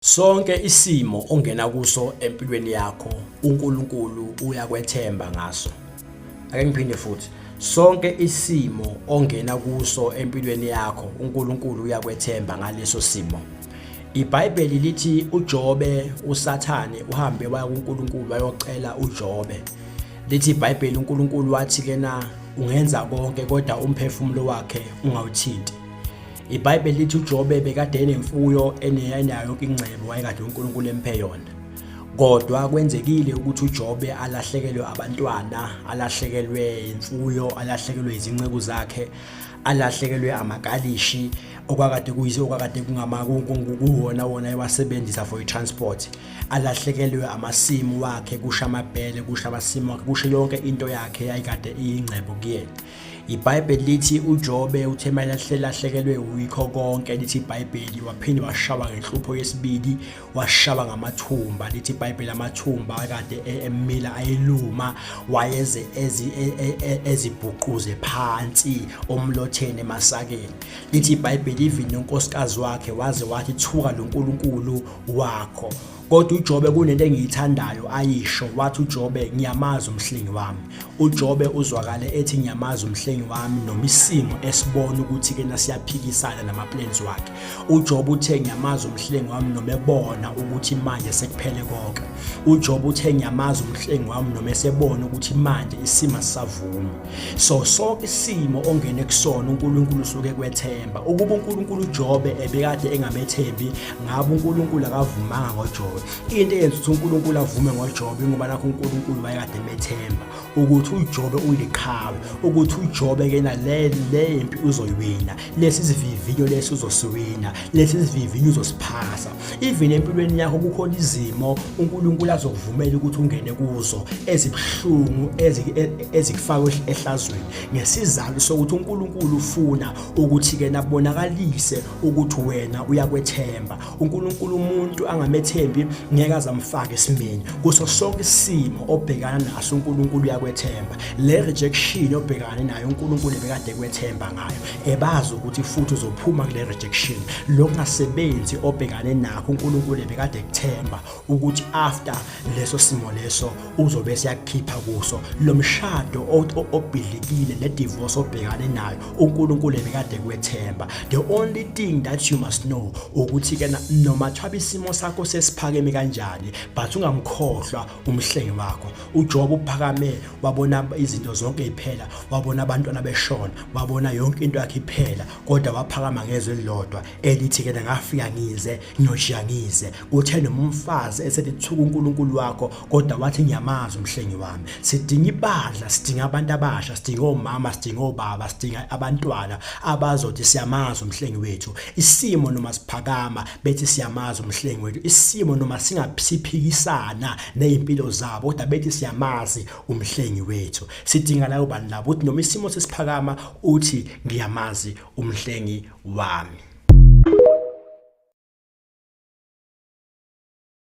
Sonke isimo ongena kuso empilweni yakho uNkulunkulu uyakwethemba ngaso. Ake ngiphinde futhi. Sonke isimo ongena kuso empilweni yakho uNkulunkulu uyakwethemba ngaleso simo. IBhayibheli lithi uJobe uSathane uhambe waya kuNkulunkulu wayocela uJobe. Lithi iBhayibheli uNkulunkulu wathi kena ungenza konke kodwa umphefumulo wakhe ungawuthinti. IBhayibheli lithi uJobe bekade enemfuyo enayo yonke ingcebo wayekade uNkulunkulu emphe yona. Kodwa kwenzekile ukuthi uJobe alahlekelwe abantwana, alahlekelwe imfuyo, alahlekelwe izinceku zakhe, alahlekelwe amakalishi okwakade wona ewasebenzisa for itransport. Alahlekelwe amasimu wakhe, kusha amabhele, kusha amasimu wakhe, kusha yonke into yakhe yayikade iyingcebo kuyena. IBhayibheli lithi uJobe uthe malahlekelwe uyikho konke, lithi iBhayibheli waphinde washawa ngenhlupho yesibili, washawa ngamathumba. Lithi iBhayibheli amathumba akade emila ayeluma, wayeze ezibhuquze phansi omlotheni emasakeni. Lithi iBhayibheli even nonkosikazi wakhe wathi thuka lo Nkulunkulu wakho. Kodwa uJobe kunento engiyithandayo ayisho, wathi uJobe ngiyamazi umhlengi wami. uJobe uzwakale ethi ngiyamazi umhlengi wami noma isimo esibona ukuthi ke nasiyaphikisana namaplans wakhe. uJobe uthe ngiyamazi umhlengi wami noma ebona ukuthi manje sekuphele konke. uJobe uthe ngiyamazi umhlengi wami noma esebona ukuthi manje isimo asisavumi. So sonke isimo ongene kusona uNkulunkulu usuke kwethemba. Ukuba uNkulunkulu uJobe ebekade engamethembi, ngabe uNkulunkulu akavumanga ngoJobe. Into eyenza ukuthi uNkulunkulu avume ngoJobe ngoba nakho uNkulunkulu wayekade emethemba ukuthi uJobe uyiqhawe, ukuthi uJobe ke na le impi uzoyiwina, lesi sivivinyo lesi uzosiwina, lesi sivivinyo uzosiphasa. Even empilweni yakho kukhona izimo uNkulunkulu azokuvumela ukuthi ungene kuzo ezibhlungu ezikufaka ehlazweni ngesizathu sokuthi uNkulunkulu ufuna ukuthi ke nabonakalise ukuthi wena uyakwethemba. uNkulunkulu umuntu angamethembi ngeke azamfaka esimeni. Kuso sonke isimo obhekana naso uNkulunkulu uyakwethemba. Le rejection obhekana nayo uNkulunkulu ebekade ekwethemba ngayo, ebazi ukuthi futhi uzophuma kule rejection. Lokungasebenzi obhekane nakho uNkulunkulu ebekade ekuthemba ukuthi after leso simo leso uzobe siyakhipha kuso. Lo mshado obhidlikile ne divorce obhekane nayo uNkulunkulu ebekade ekwethemba. The only thing that you must know ukuthi ke noma thatha isimo sakho sesiphakeme kanjani, but ungamkhohlwa umhlengi wakho. uJobe uphakame wabona izinto zonke iphela, wabona abantwana beshona, wabona yonke into yakhe iphela, kodwa waphakama ngezwe elilodwa elithi ke ngafika ngize ngiyoshiya ngize. Kuthe noma umfazi esethi thuka uNkulunkulu wakho, kodwa wathi ngiyamazi umhlengi wami. Sidinga ibandla, sidinga abantu abasha, sidinga omama, sidinga obaba, sidinga abantwana abazothi siyamazi umhlengi wethu. Isimo noma siphakama bethi siyamazi umhlengi wethu. Isimo noma singaphikisanana nezimpilo zabo, kodwa bethi siyamazi umhlengi wethu. Sidinga layo bani labo ukuthi noma isimo sesiphakama uthi ngiyamazi umhlengi wami.